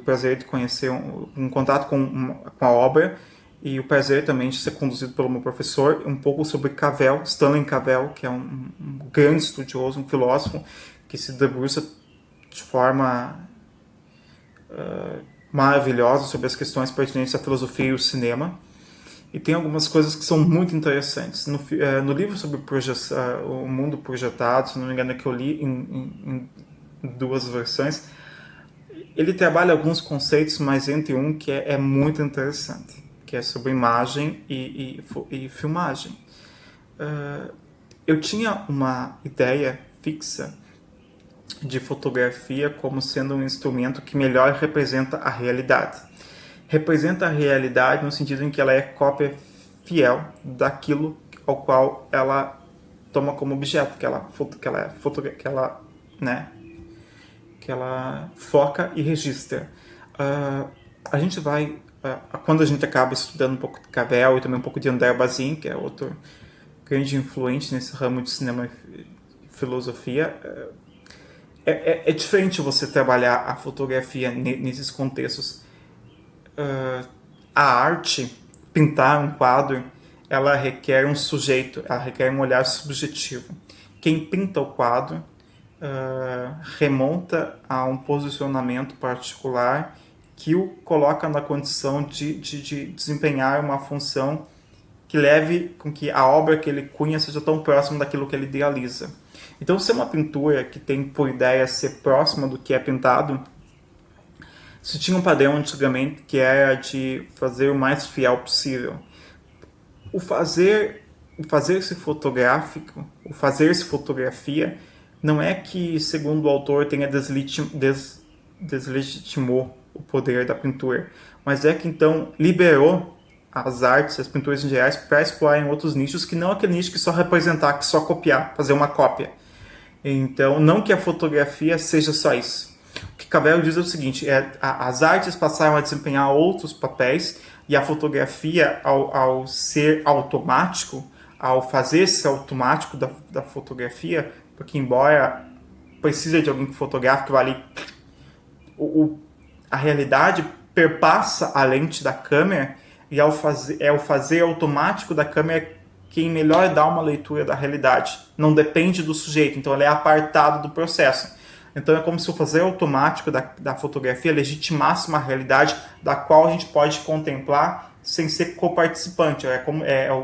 prazer de conhecer um contato com a obra e o prazer também de ser conduzido pelo meu professor um pouco sobre Cavell, Stanley Cavell, que é um grande estudioso, um filósofo que se debruça de forma maravilhosa sobre as questões pertinentes à filosofia e ao cinema. E tem algumas coisas que são muito interessantes. No livro sobre o mundo projetado, se não me engano é que eu li em duas versões, ele trabalha alguns conceitos, mas entre um que é muito interessante, que é sobre imagem e filmagem. Eu tinha uma ideia fixa de fotografia como sendo um instrumento que melhor representa a realidade. Representa a realidade no sentido em que ela é cópia fiel daquilo ao qual ela toma como objeto, que ela foca e registra. A gente vai, quando a gente acaba estudando um pouco de Cavell e também um pouco de André Bazin, que é outro grande influente nesse ramo de cinema e filosofia, é diferente você trabalhar a fotografia nesses contextos. A arte, pintar um quadro, ela requer um sujeito, ela requer um olhar subjetivo. Quem pinta o quadro remonta a um posicionamento particular que o coloca na condição de desempenhar uma função que leve com que a obra que ele cunha seja tão próxima daquilo que ele idealiza. Então, se é uma pintura que tem por ideia ser próxima do que é pintado, Se tinha um padrão antigamente que era de fazer o mais fiel possível. O fazer-se fotográfico, o fazer-se fotografia, não é que, segundo o autor, tenha deslegitimou o poder da pintura, mas é que então liberou as artes, as pinturas em gerais, para explorar em outros nichos, que não aquele nicho que só representar, que só copiar, fazer uma cópia. Então, não que a fotografia seja só isso. O que Cavell diz é o seguinte, as artes passaram a desempenhar outros papéis e a fotografia, ao ser automático, ao fazer-se automático da fotografia, porque embora precise de alguém que fotografe, que vai ali, a realidade perpassa a lente da câmera e ao fazer automático da câmera quem melhor dá uma leitura da realidade. Não depende do sujeito, então ele é apartado do processo. Então é como se o fazer automático da fotografia legitimasse uma realidade da qual a gente pode contemplar sem ser coparticipante.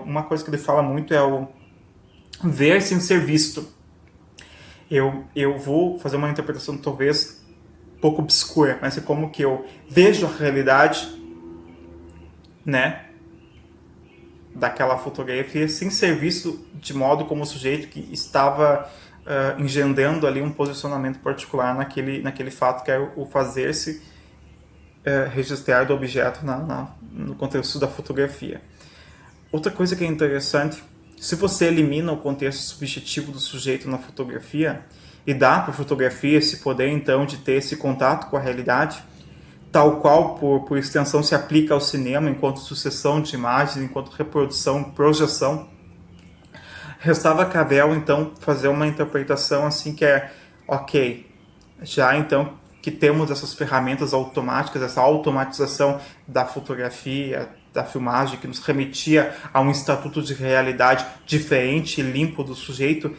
Uma coisa que ele fala muito é o ver sem ser visto. Eu vou fazer uma interpretação talvez um pouco obscura, mas é como que eu vejo a realidade, né, daquela fotografia sem ser visto de modo como o sujeito que estava engendrando ali um posicionamento particular naquele fato que é o fazer-se registrar do objeto no contexto da fotografia. Outra coisa que é interessante, se você elimina o contexto subjetivo do sujeito na fotografia e dá para a fotografia esse poder então de ter esse contato com a realidade, tal qual por extensão se aplica ao cinema enquanto sucessão de imagens, enquanto reprodução, projeção, restava a Cavell então fazer uma interpretação assim que é ok, já então que temos essas ferramentas automáticas, essa automatização da fotografia, da filmagem, que nos remetia a um estatuto de realidade diferente e limpo do sujeito,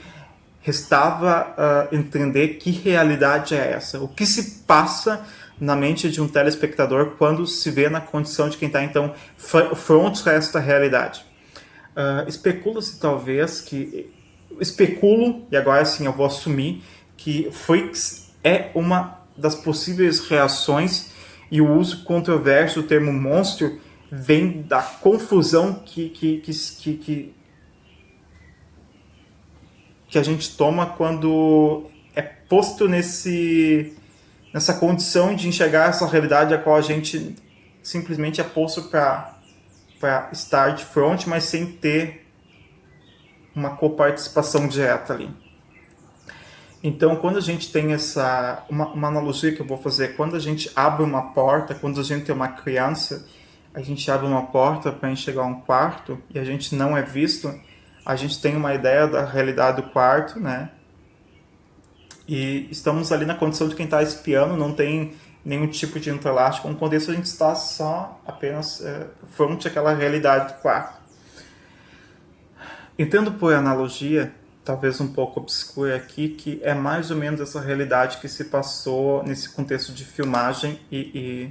restava entender que realidade é essa, o que se passa na mente de um telespectador quando se vê na condição de quem está então fronte a esta realidade. Especula-se talvez que... Especulo, e agora sim eu vou assumir, que Freaks é uma das possíveis reações e o uso controverso do termo monstro vem da confusão que a gente toma quando é posto nessa condição de enxergar essa realidade a qual a gente simplesmente é posto para estar de frente, mas sem ter uma coparticipação direta ali. Então, quando a gente tem uma analogia que eu vou fazer, quando a gente abre uma porta, quando a gente é uma criança, a gente abre uma porta para enxergar um quarto e a gente não é visto, a gente tem uma ideia da realidade do quarto, né? E estamos ali na condição de quem está espiando, não tem nenhum tipo de entrelaço com o contexto, a gente está só apenas frente àquela realidade do quarto. Entendo por analogia, talvez um pouco obscura aqui, que é mais ou menos essa realidade que se passou nesse contexto de filmagem e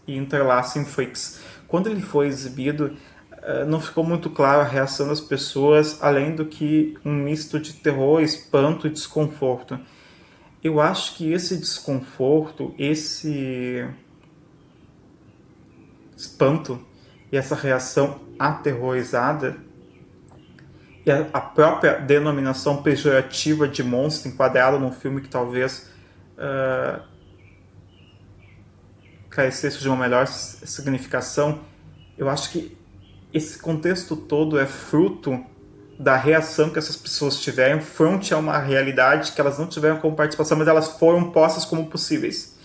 entrelaço em Freaks. Quando ele foi exibido, não ficou muito claro a reação das pessoas, além do que um misto de terror, espanto e desconforto. Eu acho que esse desconforto, esse espanto e essa reação aterrorizada e a própria denominação pejorativa de monstro enquadrada num filme que talvez carecesse de uma melhor significação, eu acho que esse contexto todo é fruto da reação que essas pessoas tiveram frente a uma realidade que elas não tiveram como participação, mas elas foram postas como possíveis.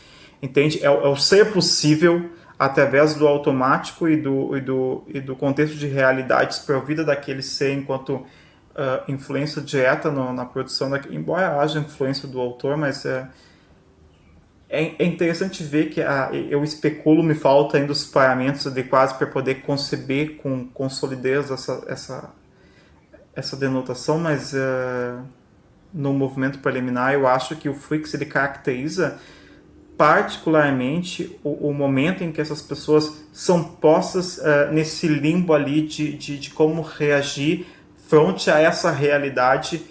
Entende? É o ser possível através do automático e do contexto de realidade desprovida daquele ser enquanto influência direta na produção, embora haja influência do autor, mas é interessante ver que eu especulo, me falta ainda os paramentos adequados para poder conceber com solidez essa denotação, mas no movimento preliminar eu acho que o Freaks ele caracteriza particularmente o momento em que essas pessoas são postas nesse limbo ali de como reagir frente a essa realidade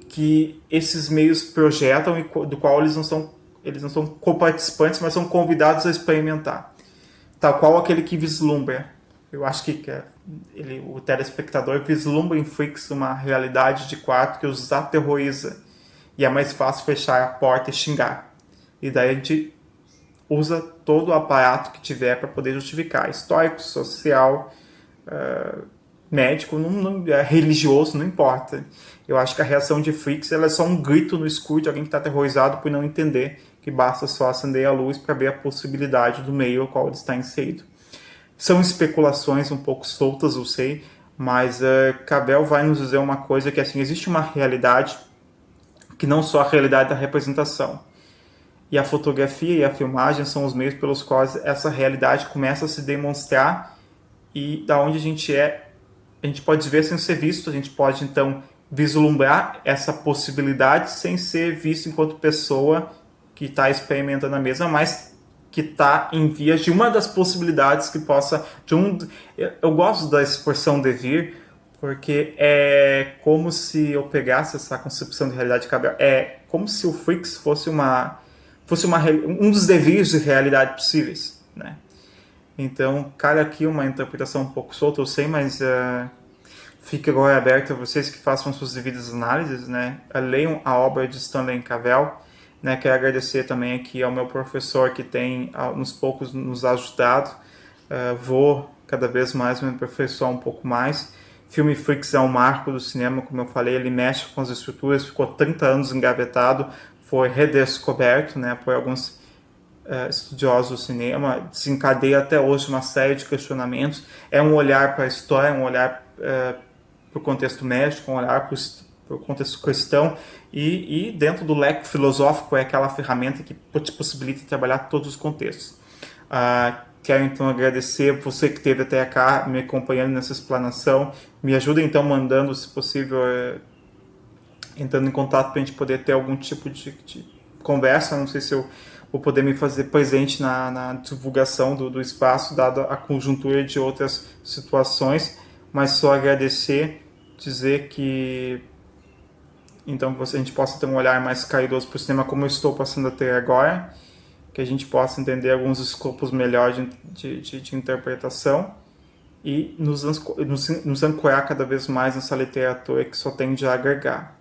que esses meios projetam e do qual eles não são eles não são coparticipantes, mas são convidados a experimentar. Tal qual aquele que vislumbra. Eu acho que o telespectador vislumbra em Freaks uma realidade de quarto que os aterroriza. E é mais fácil fechar a porta e xingar. E daí a gente usa todo o aparato que tiver para poder justificar. Histórico, social, médico, religioso, não importa. Eu acho que a reação de Freaks ela é só um grito no escuro de alguém que está aterrorizado por não entender que basta só acender a luz para ver a possibilidade do meio ao qual ele está inserido. São especulações um pouco soltas, eu sei, mas Cavell vai nos dizer uma coisa que assim, existe uma realidade que não só a realidade da representação. E a fotografia e a filmagem são os meios pelos quais essa realidade começa a se demonstrar e da onde a gente pode ver sem ser visto, a gente pode então vislumbrar essa possibilidade sem ser visto enquanto pessoa que está experimentando a mesma, mas que está em vias de uma das possibilidades que possa... Eu gosto da expressão devir, porque é como se eu pegasse essa concepção de realidade de Cavell, é como se o Freaks fosse um dos devires de realidade possíveis, né? Então, cara, aqui uma interpretação um pouco solta, eu sei, mas fica agora aberto a vocês que façam suas devidas análises, né? Leiam a obra de Stanley Cavell, né? Quero agradecer também aqui ao meu professor que tem, nos poucos, nos ajudado. Vou cada vez mais me aperfeiçoar um pouco mais. Filme Freaks é um marco do cinema, como eu falei, ele mexe com as estruturas, ficou 30 anos engavetado, foi redescoberto, né, por alguns estudiosos do cinema, desencadeia até hoje uma série de questionamentos. É um olhar para a história, um olhar para o contexto médico, um olhar para o contexto cristão, e dentro do leque filosófico é aquela ferramenta que te possibilita trabalhar todos os contextos. Quero então agradecer você que esteve até cá me acompanhando nessa explanação. Me ajuda então mandando, se possível, entrando em contato para a gente poder ter algum tipo de conversa. Não sei se eu vou poder me fazer presente na divulgação do espaço, dada a conjuntura de outras situações, mas só agradecer, dizer que então a gente possa ter um olhar mais caridoso para o cinema, como eu estou passando a ter agora, que a gente possa entender alguns escopos melhores de interpretação e nos ancorar cada vez mais nessa literatura que só tende a agregar.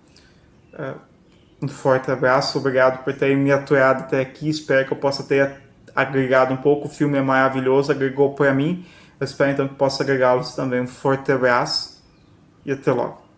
Um forte abraço, obrigado por terem me aturado até aqui, espero que eu possa ter agregado um pouco, o filme é maravilhoso, agregou para mim, eu espero então que possa agregá-los também. Um forte abraço e até logo.